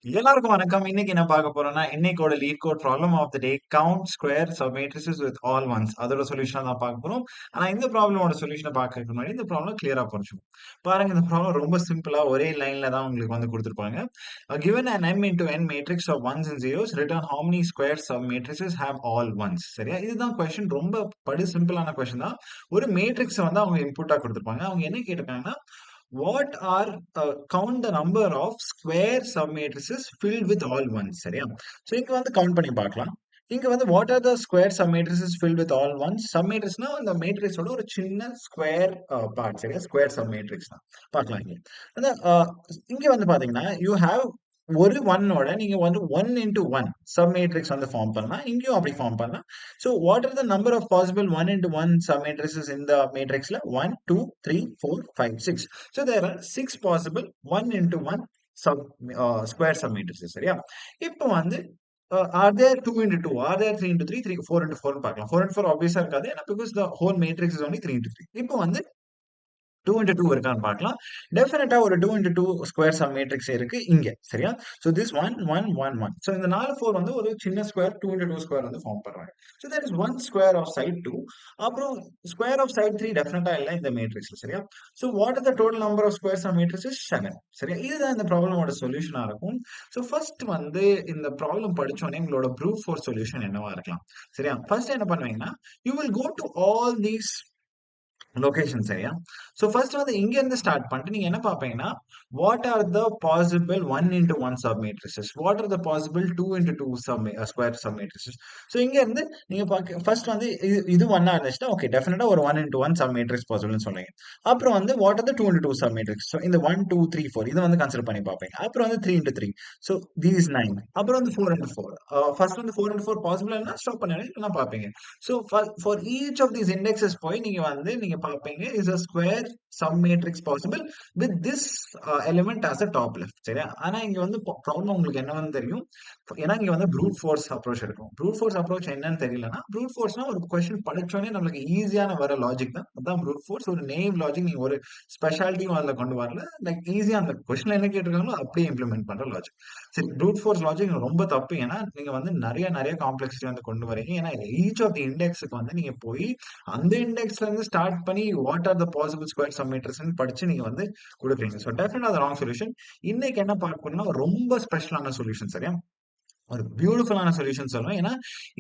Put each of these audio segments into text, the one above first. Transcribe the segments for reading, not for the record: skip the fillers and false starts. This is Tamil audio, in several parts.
எல்லாருக்கும் வணக்கம். இன்னைக்கு என்ன பார்க்க போறோம்னா, இன்னைக்கோட LeetCode problem of the day count square submatrices with all ones அதோட சொல்யூஷன் தான் பார்க்க போறோம். ஆனா இந்த ப்ராப்ளமோட சொல்யூஷனை பார்க்கறதுக்கு முன்னாடி இந்த ப்ராப்ளம் கிளியரா புரிஞ்சுக்கணும். பாருங்க, இந்த ப்ராப்ளம் ரொம்ப சிம்பிளா ஒரே லைன்ல தான் உங்களுக்கு வந்து கொடுத்திருப்பாங்க. Given an m into n matrix of ones and zeros, return how many square submatrices have all ones. சரியா? இதுதான் கொஸ்டின். ரொம்ப சிம்பிளான கொஸ்டின் தான். ஒரு மேட்ரிக்ஸ் வந்து அவங்க இன்புட்டா கொடுத்திருப்பாங்க. அவங்க என்ன கேட்டிருக்காங்கன்னா, what are count the number of square submatrices filled with all ones. சரியா? சோ இங்க வந்து கவுண்ட் பண்ணி பார்க்கலாம். இங்க வந்து what are the square submatrices filled with all ones? Submatrixனா அந்த மேட்ரிக்ஸோட ஒரு சின்ன ஸ்கொயர் பார்ட். சரியா? ஸ்கொயர் சப்மேட்ரிக்ஸ் தான். பார்க்கலாம் இங்க. அந்த இங்க வந்து பாத்தீங்கன்னா you have ஒரு ஒன்னோட நீங்க வந்து 1 into 1 சப்மேட்ரிக்ஸ் வந்து ஃபார்ம் பண்ணலாம். இங்கேயும் அப்படி ஃபார்ம் பண்ணலாம். So what are the number of possible 1 into 1 submatrices in the matrixல 1, 2, 3, 4, 5, 6. So there are 6 possible 1 into 1 sub square submatrices. சரியா? இப்போ வந்து are there 2 into 2? Are there 3 into 3? 4 into 4 ன்னு பார்க்கலாம். 4 into 4 obvious இருக்காது. ஏன்னா because the whole matrix is only 3 into 3. இப்போ வந்து 2 into 2 இருக்கான்னு பார்க்கலாம். டெஃபினட்டா ஒரு 2 into 2 ஸ்கொயர் சம் மேட்ரிக்ஸ் இருக்கு இங்க. சரியா? So this 1, 1, 1, 1. So இந்த 4, 4 வந்து ஒரு சின்ன ஸ்கொயர் 2 into 2 ஸ்கொயர் வந்து ஃபார்ம் பண்றாங்க. So there is one square of side 2. அப்புறம் ஸ்கொயர் ஆஃப் சைட் 3 டெஃபினட்டா இல்ல இந்த மேட்ரிக்ஸ்ல. சரியா? So what is the total number of squares of matrices? 7. சரியா? இதுதான் இந்த ப்ராப்ளமோட சொல்யூஷனா இருக்கும். So first வந்து இந்த ப்ராப்ளம் படிச்சோனே உங்களோட ப்ரூட் ஃபோர்ஸ் சொல்யூஷன் என்னவா இருக்கலாம்? சரியா? ஃபர்ஸ்ட் என்ன பண்ணுவீங்கன்னா, you will go to all these location. சரியா? சோ ஃபர்ஸ்ட் வந்து இங்க இருந்து ஸ்டார்ட் பண்ணிட்டு நீங்க என்ன பாப்பீங்கன்னா, what are the possible 1 into 1 submatrices, what are the possible 2 into 2 square submatrices. So இங்க இருந்து நீங்க ஃபர்ஸ்ட் வந்து இது 1 இருந்துச்சுன்னா ஓகே, டெஃபினட்டா ஒரு 1 into 1 சப் மேட்ரிக்ஸ் பாசிபிள்னு சொல்றீங்க. அப்புறம் வந்து what are the 2 into 2 sub matrix. So இந்த 1, 2, 3, 4 இதை வந்து கன்சிடர் பண்ணி பாப்பீங்க. அப்புறம் வந்து 3 into 3. So these 9. அப்புறம் வந்து 4 into 4. ஃபர்ஸ்ட் வந்து 4 into 4 பாசிபிள் ஸ்டாப் பண்ணி பாப்பீங்க. So for each of these indexes போய் நீங்க வந்து நீங்க பார்ப்பீங்க is a square submatrix possible with this element as a top left. சரியா? ஆனா இங்க வந்து ப்ராப்ளம் உங்களுக்கு என்னன்னு தெரியும். ஏன்னா இங்க வந்து ப்ரூட் ஃபோர்ஸ் அப்ரோச் இருக்கும். ப்ரூட் ஃபோர்ஸ் அப்ரோச் என்னன்னு தெரியலனா, ப்ரூட் ஃபோர்ஸ்னா ஒரு கொஸ்டின் படிச்சோனே நமக்கு ஈஸியான வர லாஜிக் தான். அதான் ப்ரூட் ஃபோர்ஸ். ஒரு நேம் லாஜிக். நீங்க ஒரு ஸ்பெஷாலிட்டியும் அதுல கொண்டு வரல. லைக் ஈஸியா அந்த கொஸ்டின் என்ன கேட்டிருக்காங்களோ அப்படியே இம்ப்ளிமெண்ட் பண்ற லாஜிக். சரி, ப்ரூட் ஃபோர்ஸ் லாஜிக் ரொம்ப தப்பு. ஏன்னா நீங்க வந்து நிறைய காம்ப்ளெக்சிட்டி வந்து கொண்டு வரீங்க. ஏன்னா ஈச் ஆஃப் தி இண்டெக்ஸுக்கு வந்து நீங்க போய் அந்த இண்டெக்ஸ்ல இருந்து ஸ்டார்ட் பண்ணி what are the possible square submatrix படிச்சு நீங்க வந்து கொடுக்குறீங்க. ஸோ டெஃபினட்டா அது ராங் சொல்யூஷன். இன்னைக்கு என்ன பார்க்க போறோம்னா ரொம்ப ஸ்பெஷலான சொல்யூஷன். சரியா? ஒரு பியூட்டிஃபுல்லான சொல்யூஷன் சொல்றேன். ஏன்னா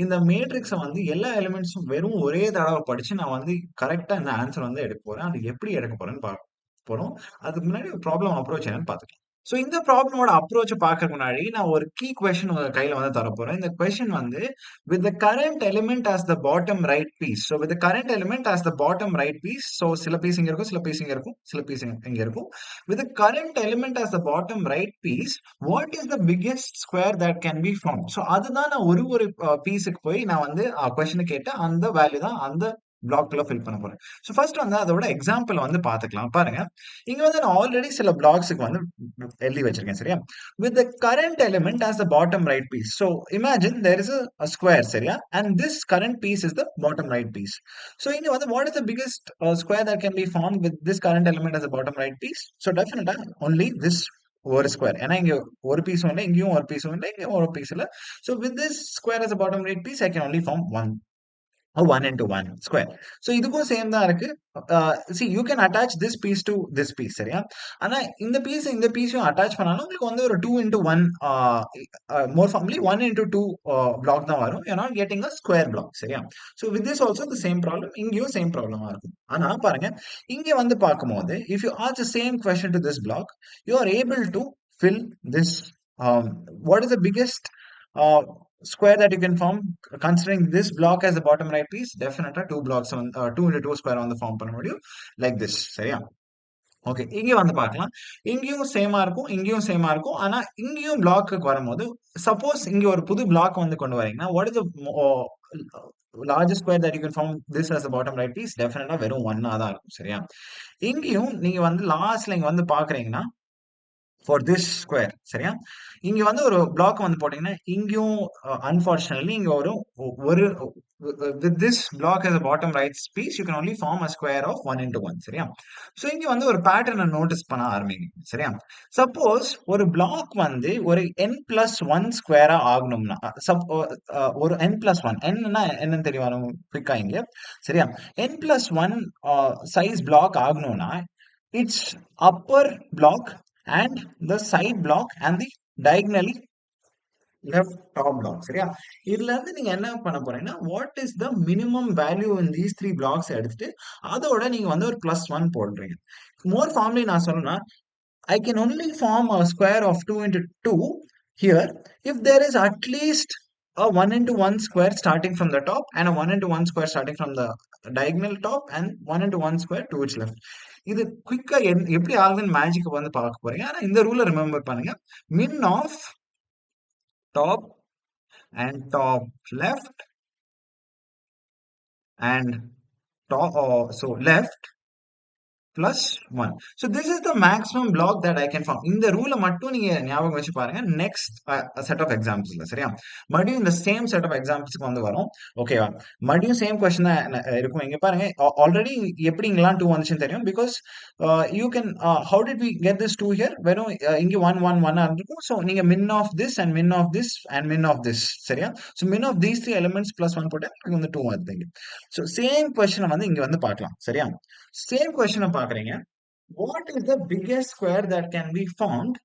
இந்த மேட்ரிக்ஸ வந்து எல்லா எலிமெண்ட்ஸும் வெறும் ஒரே தடவை படிச்சு நான் வந்து கரெக்டா இந்த ஆன்சர் வந்து எடுக்க போறேன். அது எப்படி எடுக்க போறேன்னு பார்க்க போறோம். அதுக்கு முன்னாடி ப்ராப்ளம் அப்ரோச் என்னன்னு பார்த்துக்கலாம். சோ இந்த ப்ராப்ளமோட அப்ரோச் பார்க்கறதுக்கு முன்னாடி நான் ஒரு கீ கொஸ்டின் உங்க கையில வந்து தரப்போறேன். இந்த கொஸ்டின் வந்து with the current element as the bottom right piece. So with the current element as the bottom right piece. So சில பீஸ் இங்க இருக்கும், சில பீஸ் இங்க இருக்கும், சில பீஸ் இங்க இருக்கும். With the current element as the bottom right piece, what is the biggest square that can be formed? So அதுதான் நான் ஒரு பீஸுக்கு போய் நான் வந்து கொஸ்டின் கேட்டு அந்த வேல்யூ தான் அந்த பிளாக்ல ஃபில் பண்ண போறேன். சோ ஃபர்ஸ்ட் வந்து அதோட எக்ஸாம்பிள் வந்து பாத்துக்கலாம். பாருங்க, இங்க வந்து நான் ஆல்ரெடி சில பிளாக்ஸ்க்கு வந்து எழுதி வச்சிருக்கேன். சரியா? with the current element as the bottom right piece. So imagine there is a square. சரியா? and this current piece is the bottom right piece. So இங்க வந்து what is the biggest square that can be formed with this current element as the bottom right piece? So definitely only this ஒரு ஸ்கொயர். ஏன்னா இங்க ஒரு பீஸும் இல்லை, இங்கேயும் ஒரு பீஸும் இல்லை, இங்கேயும் ஒரு பீஸ் இல்லை. So with this square as a bottom right piece, I can only form one. 1 into 1 square. So இதுக்கும் சேம் தான் இருக்கு. see you can attach this piece to this piece. சரியா? ஆனா இந்த பீஸையும் அட்டாச் பண்ணாலும் உங்களுக்கு வந்து ஒரு 2 into 1 more formally 1 into 2 block தான் வரும். you're not getting a square block. சரியா? so with this also the same problem. இங்கேயும் சேம் ப்ராப்ளமா இருக்கும். ஆனா பாருங்க, இங்க வந்து பார்க்கும்போது if you ask the same question to this block, you are able to fill this. What is the biggest uh, square that you can form considering this block as the bottom right piece? Definitely two blocks on 2 into 2 square on the form பண்ண முடியும் like this. சரியா? ஓகே, இங்க வந்து பார்க்கலாம். இங்கேயும் சேமா இருக்கும், இங்கேயும் சேமா இருக்கும். ஆனா இங்கேயும் பிளாக்கு வரும்போது சப்போஸ் இங்க ஒரு புது பிளாக் வந்து கொண்டு வரீங்கன்னா what is the largest square that you can form this as the bottom right piece? Definitely வெறும் 1 தான் இருக்கும். சரியா? இங்கேயும் நீங்க வந்து லாஸ்ட்ல இங்க வந்து பாக்குறீங்கன்னா for this square சரியா இங்க வந்து ஒரு பிளாக் வந்து போட்டீங்கன்னா இங்கேயும் unfortunately இங்க ஒரு with this block as a bottom right piece you can only form a square of 1 into 1 சரியா சோ இங்க வந்து ஒரு பேட்டர்னை நோட்டீஸ் பண்ண ஆரம்பிங்க சரியா சப்போஸ் ஒரு பிளாக் வந்து ஒரு n plus 1 ஸ்கொயரா ஆகணும்னா ஒரு n plus 1 என்னன்னா என்னன்னு தெரியும் குயிக்கா இங்க சரியா n plus 1 size block ஆகணும்னா its upper block and the side block and the diagonally left top block சரியா இதுல இருந்து நீங்க என்ன பண்ண போறீங்கன்னா what is the minimum value in these three blocks எடுத்துட்டு அதோட நீங்க வந்து ஒரு +1 போடுறீங்க more formally நான் சொல்லணும்னா I can only form a square of 2 into 2 here if there is at least a 1 into 1 square starting from the top and a 1 into 1 square starting from the diagonal top and 1 into 1 square to its left. இது குயிக்கா எப்படி ஆகுதுன்னு மேஜிக் வந்து பார்க்க போறீங்க ஆனா இந்த ரூலை ரிமெம்பர் பண்ணுங்க min of top and top left and top so left plus 1. So this is the maximum block that I can form. இந்த ரூலை மட்டும் நீங்க ஞாபகம் வச்சு பாருங்க நெக்ஸ்ட் செட் ஆஃப் எக்ஸாம்பிள்ஸ்ல சரியா மறுபடியும் இந்த சேம் செட் ஆஃப் எக்ஸாம்பிள்ஸ்க்கு வந்து வரும் ஓகேவா மறுபடியும் சேம் கொஸ்டின் தான் இருக்கும் இங்க பாருங்க ஆல்ரெடி எப்படி இங்கெல்லாம் 2 வந்துச்சுன்னு தெரியும் because you can how did we get this 2 here வெறும் இங்க 1 1 1 இருக்கும் ஸோ நீங்க min of this and min of this and min of this சரியா so min of these 3 elements plus 1 போட்டா இங்க வந்து 2 வருது ஸோ சேம் கொஸ்டினை வந்து இங்க வந்து பார்க்கலாம் சரியா சேம் கொஸ்டினை பாக்குறீங்க what is the biggest square that can be formed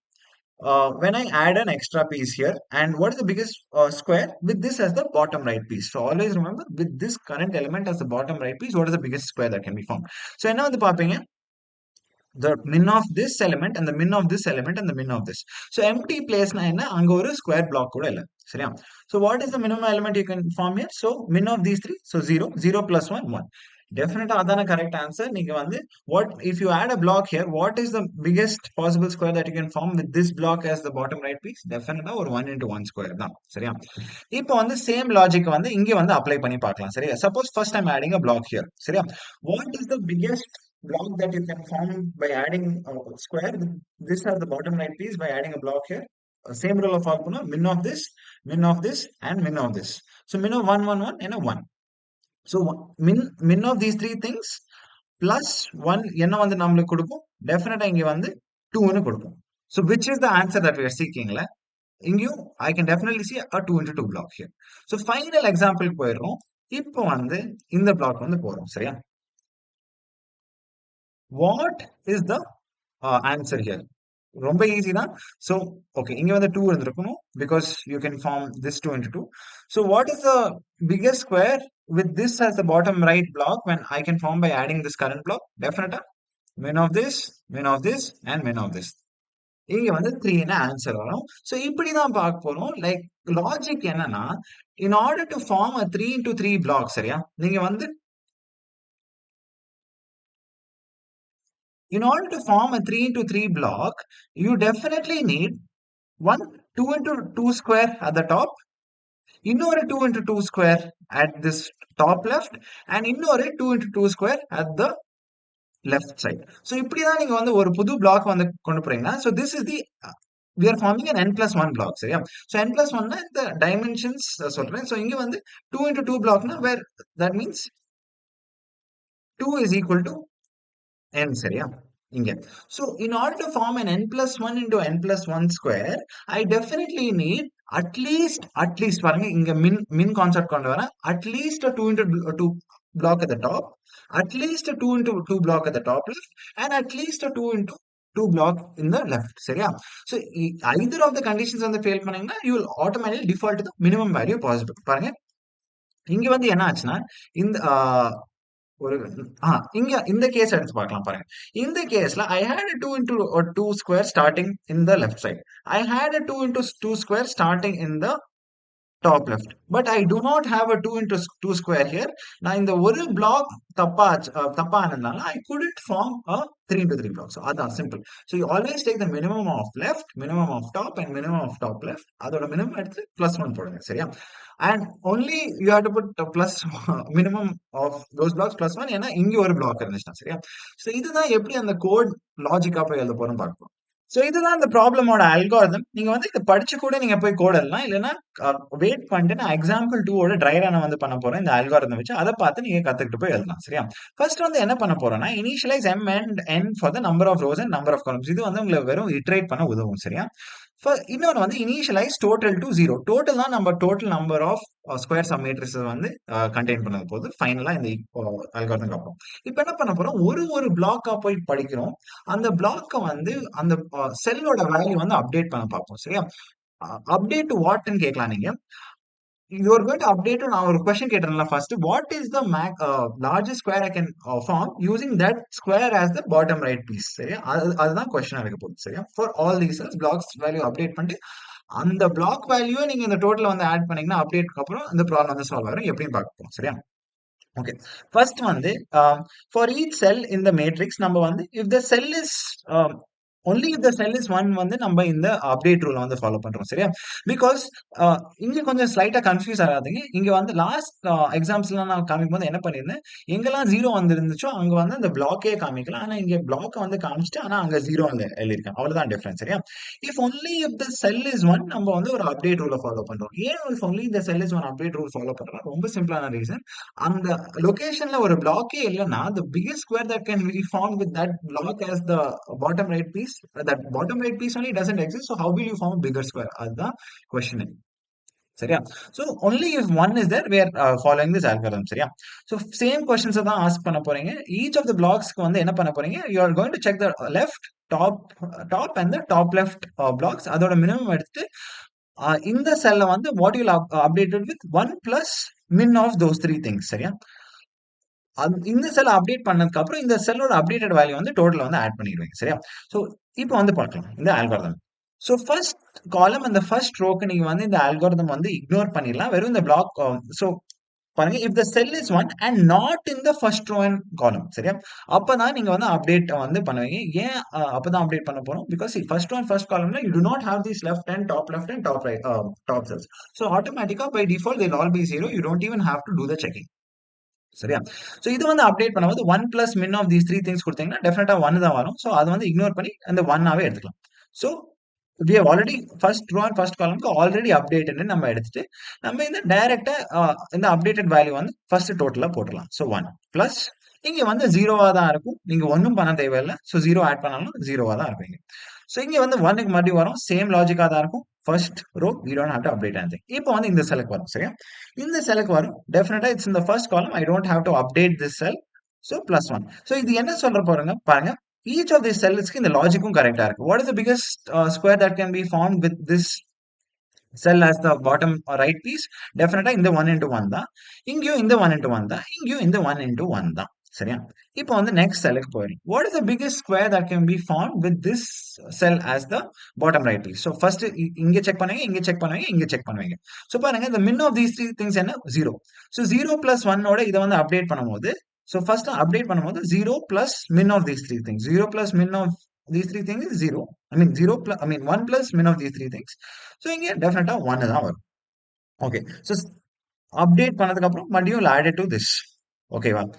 when I add an extra piece here and what is the biggest square with this as the bottom right piece so always remember with this current element as the bottom right piece what is the biggest square that can be formed so என்ன வந்து பாப்பீங்க the min of this element and the min of this element and the min of this so empty place na enna anga oru square block kuda illa சரியா so what is the minimum element you can form here so min of these three so 0 0 plus 1 1 definitely adana correct answer நீங்க வந்து what if you add a block here what is the biggest possible square that you can form with this block as the bottom right piece definitely ஒரு 1 into 1 square தான் சரியா இப்போ வந்து same logic வந்து இங்க வந்து apply பண்ணி பார்க்கலாம் சரியா suppose first I'm adding a block here சரியா what is the biggest block that you can form by adding a square with this as the bottom right piece by adding a block here same rule of formula min of this and min of this so min of 1 1 1 and a 1 so min of these three things plus 1 என்ன வந்து நம்மளுக்கு கொடுக்கும் டெஃபினட்டா இங்க வந்து 2 ன்னு கொடுக்கும் so which is the answer that we are seeking ல இங்கேயும் I can definitely see a 2 into 2 block here so final example போயிடுறோம் இப்போ வந்து இந்த block வந்து போறோம் சரியா what is the answer here ரொம்ப ஈஸி தான் so okay இங்க வந்து 2 இருந்திருக்கணும் because you can form this 2 into 2 so what is the biggest square with this as the bottom right block when I can form by adding this current block definitely min of this and min of this இங்க வந்து 3 ன்னு ஆன்சர் வரும் so இப்படி தான் பார்க்க போறோம் லைக் லாஜிக் என்னன்னா in order to form a 3 into 3 block சரியா நீங்க வந்து in order to form a 3 into 3 block, you definitely need one 2 into 2 square at the top, இன்னொரு 2 into 2 square at this top left, and இன்னொரு 2 into 2 square at the left side. So இப்படிதான் நீங்க வந்து ஒரு புது block வந்து கொண்டு போறீங்கன்னா, so this is the we are forming an n plus 1 block சரியா so n plus 1 the dimensions சொல்றேன் so இங்க வந்து 2 into 2 block na where that means 2 is equal to n சரியா இங்க so in order to form an n plus 1 into n plus 1 square I definitely need at least பாருங்க இங்க min concept கொண்டு வரேன் at least a 2 into 2 block at the top at least a 2 into 2 block at the top left and at least a 2 into 2 block in the left சரியா so either of the conditions வந்து fail பண்ணீங்கன்னா you will automatically default to the minimum value possible பாருங்க இங்க வந்து என்ன ஆச்சுன்னா இந்த ஒரு இங்க இந்த கேஸ் எடுத்து பார்க்கலாம் பாருங்க இந்த கேஸ்ல I had a 2 into 2 square starting in the left side I had a 2 into 2 square starting in the top left but I do not have a 2 into 2 square here நான் இந்த ஒரு block தப்பா ஆனதுனால I couldn't form a 3 into 3 block so அதான் simple so you always take the minimum of left minimum of top and minimum of top left அதோட minimum எடுத்து plus 1 போடுங்க சரியா and only you have to put a plus minimum of those blocks plus 1 ஏன்னா இங்க ஒரு block இருந்துச்சுன்னா சரியா so இதுதான் எப்படி அந்த கோட் லாஜிக்கா போய் எழுத போறோம் பார்ப்போம் சோ இதுதான் இந்த ப்ராப்ளமோட அல்காரிதம். நீங்க வந்து இத படிச்சு கூட நீங்க போய் கோட் எழுதலாம். இல்லன்னா வெயிட் பண்ணிட்டு நான் எக்ஸாம்பிள் 2 ஓட ட்ரை ரன் வந்து பண்ண போறேன். இந்த அல்காரிதம் வச்சு அத பார்த்து நீங்க கத்துக்கிட்டு போய் எழுதலாம். சரியா? ஃபர்ஸ்ட் வந்து என்ன பண்ண போறோம்னா, initialise m and n for the number of rows and number of columns. இது வந்து உங்களுக்கு வெறும் இட்டரேட் பண்ண உதவும். சரியா? இன்னொன்னு வந்து இனிஷியலைஸ் டோட்டல் டு 0. டோட்டல் தான் நம்ம total number of square some matrices வந்து கண்டெயின் பண்ண போது ஃபைனலா இந்த அல்காரிதம் அப்புறம். இப்ப என்ன பண்ண போறோம்? ஒரு பிளாக்கா போய் படிக்கிறோம். அந்த பிளாக்க வந்து அந்த செல்லோட வேல்யூ வந்து அப்டேட் பண்ண பார்ப்போம். சரியா? அப்டேட் டு வாட்ன்னு கேட்கலாம் நீங்க. You are going to update on our question கேட்டேன்ல first. What is the largest square I can form using that square as the bottom right piece? சரியா? அதுதான் கொஸ்டின் இருக்க போகுது. சரியா? For all these cells, blocks value update பண்ணிட்டு அந்த பிளாக் வேல்யூவை நீங்க இந்த டோட்டல் வந்து ஆட் பண்ணீங்கன்னா அப்டேட்க்கு அப்புறம் இந்த ப்ராப்ளம் வந்து சால்வ் ஆகும். எப்படின்னு பார்க்க போறோம். சரியா? ஓகே. ஃபர்ஸ்ட் வந்து for each sell in the matrix நம்ம வந்து if the cell is only if the cell is one வந்து நம்ம இந்த அப்டேட் ரூல் வந்து ஃபாலோ பண்றோம். சரியா? பிகாஸ் இங்க கொஞ்சம் ஸ்லைட்டா கன்ஃபியூஸ் ஆகாதீங்க. இங்க வந்து லாஸ்ட் எக்ஸாம்ஸ்லாம் நான் காமிக்கும் போது என்ன பண்ணியிருந்தேன், எங்கெல்லாம் ஜீரோ வந்து இருந்துச்சோ அங்க வந்து அந்த பிளாக்கே காமிக்கலாம். ஆனா இங்க பிளாக் வந்து காமிச்சிட்டு ஆனா அங்க ஜீரோ வந்து எழுதியிருக்கேன். அவ்வளவுதான் டிஃபரன்ஸ். சரியா? If only if the cell is one நம்ம வந்து ஒரு அப்டேட் ரூலை ஃபாலோ பண்றோம். ஏன் if only the cell is one update rule follow பண்றோம்? ரொம்ப சிம்பிளான ரீசன். அந்த லொகேஷன்ல ஒரு பிளாக்கே இல்லைன்னா the biggest square that can be formed with that block as the bottom right piece, that bottom right piece only doesn't exist, so how will you form a bigger square? அதுதான் question. சரியா? so only if one is there we are following this algorithm. சரியா? so same questions தான் ஆஸ்க் பண்ண போறீங்க. each of the blocks வந்து என்ன பண்ண போறீங்க, you are going to check the left top and the top left blocks. அதோட மினிமம் எடுத்து இந்த செல்ல வந்து what you will updated with 1 plus min of those three things. சரியா? இந்த செல் அப்டேட் பண்ணதுக்கு அப்புறம் இந்த செல்லோட அப்டேட்டட் வேல்யூ வந்து டோட்டல் வந்து ஆட் பண்ணிடுவீங்க. சரியா? சோ இப்போ வந்து பார்க்கலாம் இந்த அல்காரிதம். சோ ஃபர்ஸ்ட் காலம் அந்த ஃபர்ஸ்ட் ரோக்கு நீங்க வந்து இந்த அல்காரிதம் வந்து இக்னோர் பண்ணிடலாம். வெறும் இந்த பிளாக். சோ பாருங்க, if the cell is one and not in the first row and column. சரியா? அப்பதான் நீங்க வந்து அப்டேட் வந்து பண்ணுவீங்க. ஏன் அப்பதான் அப்டேட் பண்ண போறோம்? பிகாஸ் ஃபர்ஸ்ட் ஒன் ஃபர்ஸ்ட் காலம்ல you do not have this left and top right top cells. So ஆட்டோமேட்டிக்கா by default they will all be 0. You don't even have to do the checking. சரியா? சோ இது வந்து அப்டேட் பண்ணும்போது 1 பிளஸ் மின் ஆஃப் தீஸ் த்ரீ திங்ஸ் கொடுத்தீங்கன்னா டெஃபினட்டா 1 தான் வரும். சோ அதை வந்து இக்னோர் பண்ணி அந்த 1ஆவே எடுத்துக்கலாம். So we have already first row and first column already updated நம்ம எடுத்துட்டு நம்ம இந்த டைரக்டா இந்த அப்டேட்டட் வேல்யூ வந்து ஃபர்ஸ்ட் டோட்டலா போட்டுடலாம். சோ 1 பிளஸ் இங்க வந்து ஜீரோவா தான் இருக்கும். நீங்க ஒன்னும் பண்ண தேவையில்லை. சோ ஜீரோ ஆட் பண்ணாலும் ஜீரோவா தான் இருப்பீங்க. சோ இங்க வந்து 1க்கு மறுபடியும் வரும். சேம் லாஜிக்கா தான் இருக்கும். First row we don't have to update anything. இப்போ வந்து இந்த செல்லுக்கு வரும். சரியா? இந்த செல்லுக்கு வரும். டெஃபினட்டா it's in the first column. I don't have to update this sell. So +1. So இது என்ன சொல்ற போறங்க பாருங்க. Each of these cells இந்த லாஜிக்கும் கரெக்டா இருக்கு. What is the biggest square that can be formed with this cell as the bottom right piece? Definitely இந்த 1 into 1 தான். இங்கேயும் இந்த 1 into 1 தான். இங்கேயும் இந்த 1 into 1 தான். சரியா? இப்போ வந்து நெக்ஸ்ட் செல்லுக்கு போயிடும். What is the biggest square that can be formed with this cell as the bottom right piece? So first இங்க செக் பண்ணுவீங்க, இங்க செக் பண்ணுவீங்க, இங்க செக் பண்ணுவீங்க. So பாருங்க, the min of these three things என்ன? 0. So 0 plus 1 ஓட இதை வந்து அப்டேட் பண்ணும்போது, so first update பண்ணும்போது 0 plus min of these three things. 0 plus min of these three things is 0. I mean 1 plus min of these three things. So இங்க definitely 1 தான் வரும். Okay. So update பண்ணதுக்கு அப்புறம் மறுபடியும் add it to this. Okay, well,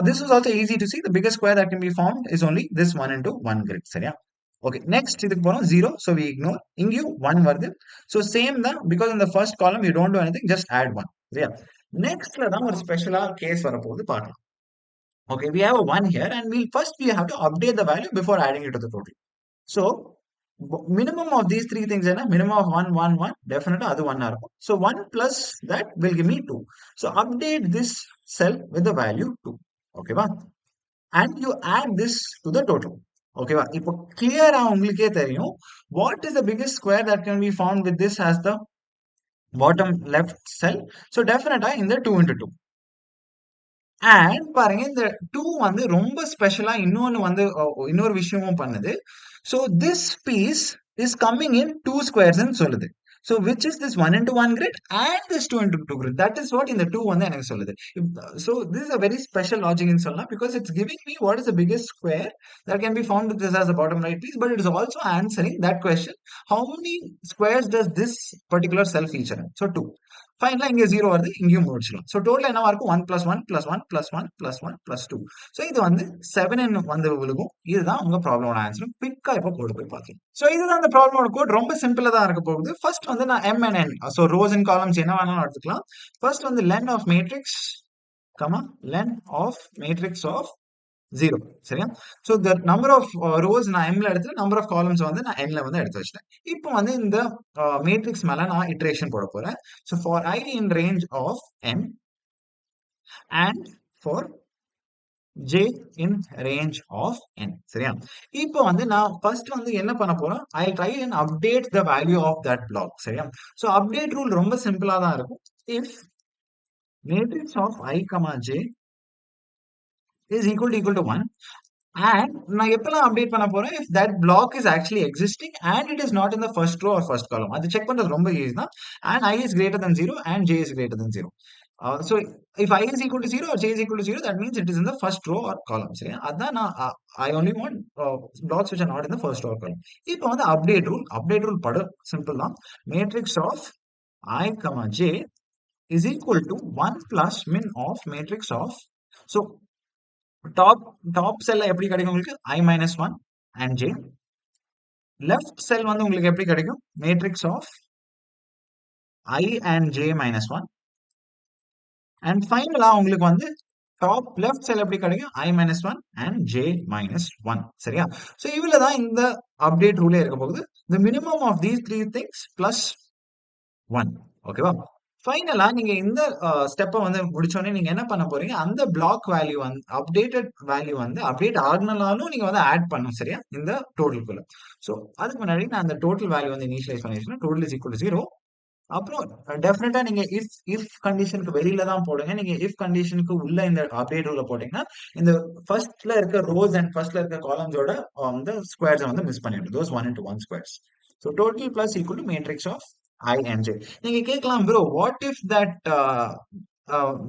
this is also easy to see. The biggest square that can be formed is only this 1 into 1 grid. சரியா? Okay, next இதுக்கு போறோம் 0. So we ignore. இங்கேயும் 1 வருது. So same தான், because in the first column you don't do anything, just add 1. சரியா? நெக்ஸ்ட்ல தான் ஒரு ஸ்பெஷலா கேஸ் வரப்போகுது பார்க்கலாம். Okay, we have a 1 here and we have to update the value before adding it to the total. So minimum of these three things என்ன? Minimum of 1 1 1 definitely அது 1 இருக்கும். So 1 plus that will give me 2. So update this cell with the value 2. Okay வா? And you add this to the total. Okay வா? இப்போ clear-ஆ உங்களுக்கே தெரியும் what is the biggest square that can be found with this as the bottom left cell. So definitely இந்த 2 into 2. அண்ட் பாருங்க, இந்த 2 வந்து ரொம்ப ஸ்பெஷலா இன்னொரு விஷயமும் பண்ணுது. So this piece is coming in 2 squares ன்னு சொல்லுது. So which is this 1 into 1 grid and this 2 into 2 grid. That is what இந்த 2 வந்து எனக்கு சொல்லுது. So this is a very special logic ன்னு சொல்லலாம், because it's giving me what is the biggest square that can be found with this as the bottom right piece, but it is also answering that question, how many squares does this particular cell feature in? So 2. ஃபைனலா இங்க 0 வருது, இங்கேயும் முடிச்சிடலாம். ஸோ டோட்டல் என்னவா இருக்கும்? 1 + 1 + 1 + 1 + 1 + 2. ஸோ இது வந்து 7 வந்து விழுகும். இதுதான் உங்க ப்ராப்ளமோட ஆன்சர். குயிக்கா இப்போ கோடு போய் பார்க்கலாம். ஸோ இதுதான் அந்த ப்ராப்ளமோட கோட். ரொம்ப சிம்பிளா தான் இருக்க போகுது. ஃபர்ஸ்ட் வந்து நான் M and N. So rows and columns என்ன வேணாலும் எடுத்துக்கலாம். ஃபர்ஸ்ட் வந்து len of matrix, len of matrix of 0. சரியா? So the number of rows நான் எம்ல எடுத்து நம்பர் ஆஃப் காலம்ஸ் வந்து நான் என்ல வந்து எடுத்து வச்சிட்டேன். இப்போ வந்து இந்த மேட்ரிக்ஸ் மேல நான் இட்டரேஷன் போட போறேன். So for I in range of n and for j in range of n. சரியா? இப்போ வந்து நான் ஃபர்ஸ்ட் வந்து என்ன பண்ண போறேன்? I'll try and update the value of that block. சரியா? ஸோ அப்டேட் ரூல் ரொம்ப சிம்பிளா தான் இருக்கும். If matrix of I, j is equal to 1 and நான் எப்பெல்லாம் அப்டேட் பண்ண போறேன்? If that block is actually existing and it is not in the first row or first column. அது செக் பண்றது ரொம்ப ஈஸி தான். And I is greater than 0 and j is greater than 0. So if I is equal to 0 or j is equal to 0, that means it is in the first row or column. சரியா? அதான் நான் I only want blocks which are not in the first row or column. இப்போ வந்து அப்டேட் ரூல் படு சிம்பிள் தான். Matrix of I, j is equal to 1 plus min of matrix of. So top செல்ல எப்படி கிடைக்கும் உங்களுக்கு? I minus 1 and j. Left cell வந்து உங்களுக்கு எப்படி கிடைக்கும்? Matrix of I and j minus 1. And ஃபைனலா உங்களுக்கு வந்து டாப் லெஃப்ட் செல் எப்படி கிடைக்கும்? I minus 1 and j minus 1. சரியா? ஸோ இவ்வளவு தான் இந்த அப்டேட் ரூலே இருக்க போகுது. The minimum of these three things plus 1. ஓகேவா? ஃபைனலா நீங்க இந்த ஸ்டெப்பை வந்து முடிச்சோடனே நீங்க என்ன பண்ண போறீங்க? அந்த பிளாக் வேல்யூ வந்து அப்டேட்டட் வேல்யூ வந்து அப்டேட் ஆகணும்னாலும் நீங்க வந்து ஆட் பண்ணணும். சரியா? இந்த டோட்டலுக்குள்ள. ஸோ அதுக்கு முன்னாடி நான் அந்த டோட்டல் வேல்யூ வந்து இனிஷியலைஸ் பண்ணிடுறேன். Total is equal to 0. அப்புறம் டெஃபினட்டா நீங்க இஃப் கண்டிஷனுக்கு வெளியில தான் போடுங்க. நீங்க இஃப் கண்டிஷனுக்கு உள்ள இந்த அப்டேட் ரூல போட்டீங்கன்னா இந்த ஃபர்ஸ்ட்ல இருக்க ரோஸ் அண்ட் ஃபர்ஸ்ட்ல இருக்க காலம்ஸோட வந்து ஸ்கொயர்ஸ் வந்து மிஸ் பண்ணிடும். தோஸ் 1 into 1 ஸ்கொயர்ஸ். So total plus equal to matrix of I and j. நீங்க கேட்கலாம் bro, what if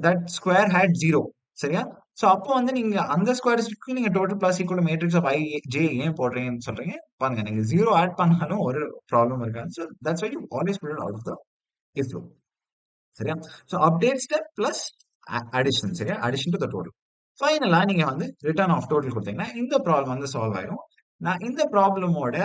that square had 0? சரியா? சோ அப்போ வந்து நீங்க அந்த ஸ்கொயர்ஸ்க்கு நீங்க total plus equal matrix of I, j ஏன் போடுறீங்கன்னு சொல்றீங்க. பாருங்க, நீங்க 0 ஆட் பண்ணாலும் ஒரு ப்ராப்ளம் இருக்காது. So that's why you always put it out of the if loop. சரியா? So update step plus addition. சரியா? Addition to the total. ஃபைனலா நீங்க வந்து ரிட்டர்ன் ஆஃப் டோட்டல் கொடுத்தீங்கன்னா இந்த ப்ராப்ளம் வந்து சால்வ் ஆயிடும். நான் இந்த ப்ராப்ளமோட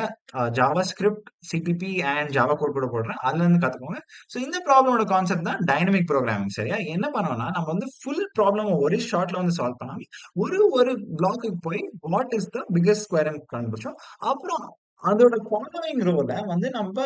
JavaScript, CPP and Java code கூட போடுறேன். அதுல இருந்து கத்துக்கோங்க. ஸோ இந்த ப்ராப்ளமோட கான்செப்ட் தான் டைனமிக் ப்ரோக்ராமிங். சரியா? என்ன பண்ணோம்னா நம்ம வந்து ஃபுல் ப்ராப்ளம் ஒரே ஷார்ட்ல வந்து சால்வ் பண்ணாம ஒரு பிளாக்கு போய் what is the biggest square கண்டுபிடிச்சோம். அப்புறம் அதோட ஃபாலோவிங் ரோல வந்து நம்ம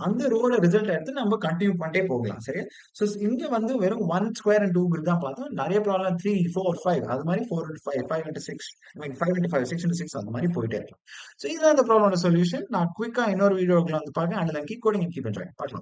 அந்த ரோல ரிசல்ட் எடுத்து நம்ம கண்டினியூ பண்ணிட்டே போகலாம். சரியா? ஸோ இங்க வந்து வெறும் 1 ஸ்கொயர் அண்ட் 2 கிரிட் தான் பார்த்தோம். நிறைய ப்ராப்ளம் 3, 4, 5 அது மாதிரி 4 into 5, 5 into 6, I mean 5 into 5, 6 into 6 அந்த மாதிரி போயிட்டே இருக்கலாம். ஸோ இதுதான் இந்த ப்ராப்ளமோட சொல்யூஷன். நான் குயிக்கா இன்னொரு வீடியோக்குள்ள வந்து பார்க்கேன். And keep coding, keep enjoy. பார்க்கலாம்.